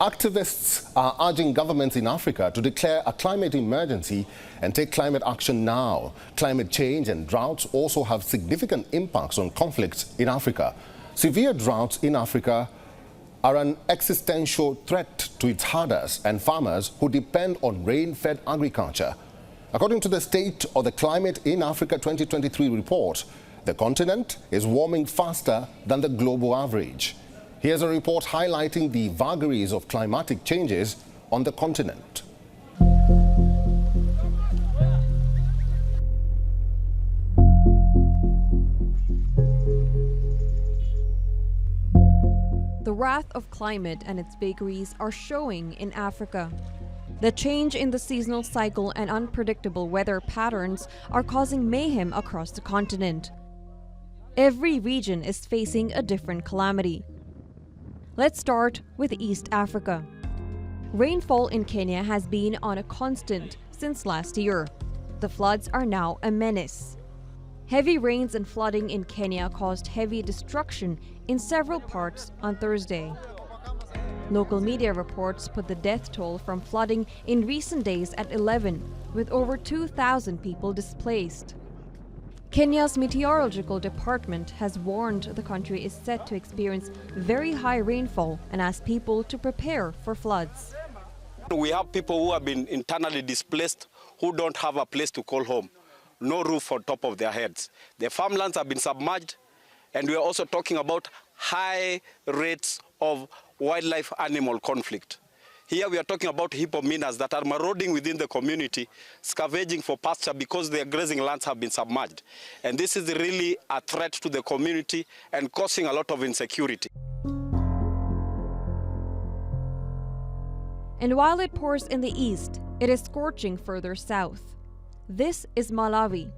Activists are urging governments in Africa to declare a climate emergency and take climate action now. Climate change and droughts also have significant impacts on conflicts in Africa. Severe droughts in Africa are an existential threat to its herders and farmers who depend on rain-fed agriculture. According to the State of the Climate in Africa 2023 report, the continent is warming faster than the global average. Here's a report highlighting the vagaries of climatic changes on the continent. The wrath of climate and its vagaries are showing in Africa. The change in the seasonal cycle and unpredictable weather patterns are causing mayhem across the continent. Every region is facing a different calamity. Let's start with East Africa. Rainfall in Kenya has been on a constant since last year. The floods are now a menace. Heavy rains and flooding in Kenya caused heavy destruction in several parts on Thursday. Local media reports put the death toll from flooding in recent days at 11, with over 2,000 people displaced. Kenya's meteorological department has warned the country is set to experience very high rainfall and asked people to prepare for floods. We have people who have been internally displaced who don't have a place to call home, no roof on top of their heads. Their farmlands have been submerged, and we are also talking about high rates of wildlife animal conflict. Here we are talking about hippopotamus that are marauding within the community, scavenging for pasture because their grazing lands have been submerged. And this is really a threat to the community and causing a lot of insecurity. And while it pours in the east, it is scorching further south. This is Malawi.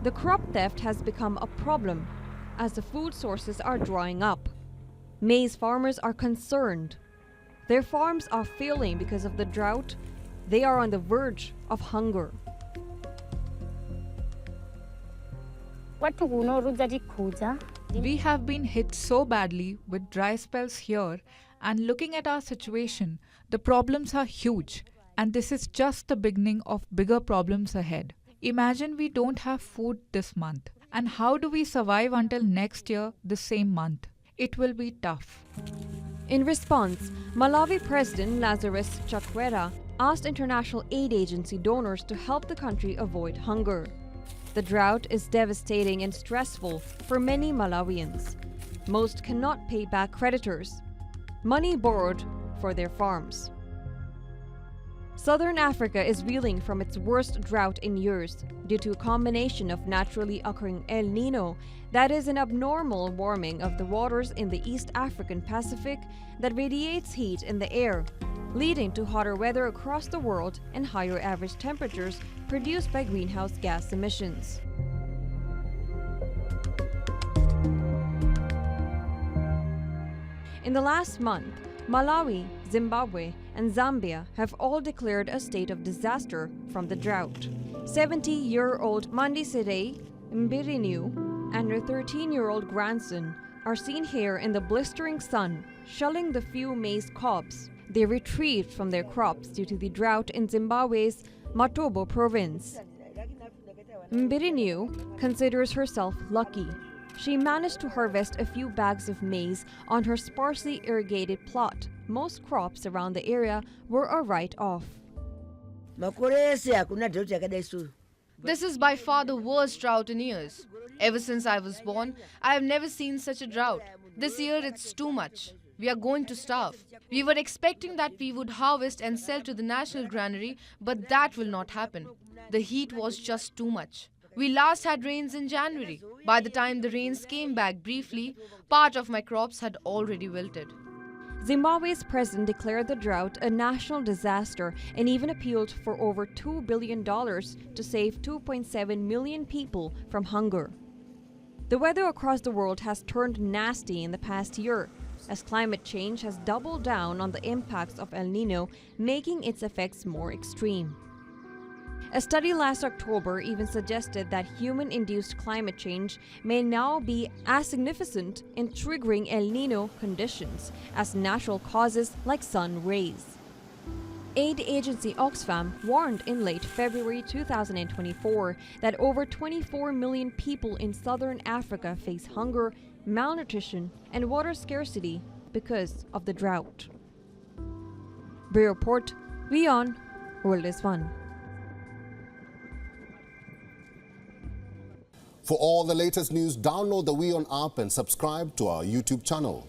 The crop theft has become a problem as the food sources are drying up. Maize farmers are concerned. Their farms are failing because of the drought. They are on the verge of hunger. We have been hit so badly with dry spells here, and looking at our situation, the problems are huge, and this is just the beginning of bigger problems ahead. Imagine we don't have food this month, and how do we survive until next year the same month? It will be tough. In response, Malawi President Lazarus Chakwera asked international aid agency donors to help the country avoid hunger. The drought is devastating and stressful for many Malawians. Most cannot pay back creditors, money borrowed for their farms. Southern Africa is reeling from its worst drought in years due to a combination of naturally occurring El Nino, that is an abnormal warming of the waters in the East African Pacific that radiates heat in the air, leading to hotter weather across the world and higher average temperatures produced by greenhouse gas emissions. In the last month, Malawi, Zimbabwe, and Zambia have all declared a state of disaster from the drought. 70-year-old Mandisire Mbirinu and her 13-year-old grandson are seen here in the blistering sun, shelling the few maize cobs they retrieved from their crops due to the drought in Zimbabwe's Matobo province. Mbirinu considers herself lucky. She managed to harvest a few bags of maize on her sparsely irrigated plot. Most crops around the area were a write-off. This is by far the worst drought in years. Ever since I was born, I have never seen such a drought. This year it's too much. We are going to starve. We were expecting that we would harvest and sell to the national granary, but that will not happen. The heat was just too much. We last had rains in January. By the time the rains came back briefly, part of my crops had already wilted. Zimbabwe's president declared the drought a national disaster and even appealed for over $2 billion to save 2.7 million people from hunger. The weather across the world has turned nasty in the past year, as climate change has doubled down on the impacts of El Nino, making its effects more extreme. A study last October even suggested that human-induced climate change may now be as significant in triggering El Nino conditions as natural causes like sun rays. Aid agency Oxfam warned in late February 2024 that over 24 million people in southern Africa face hunger, malnutrition, and water scarcity because of the drought. Bureau Report, WION World is Fun. For all the latest news, download the WION app and subscribe to our YouTube channel.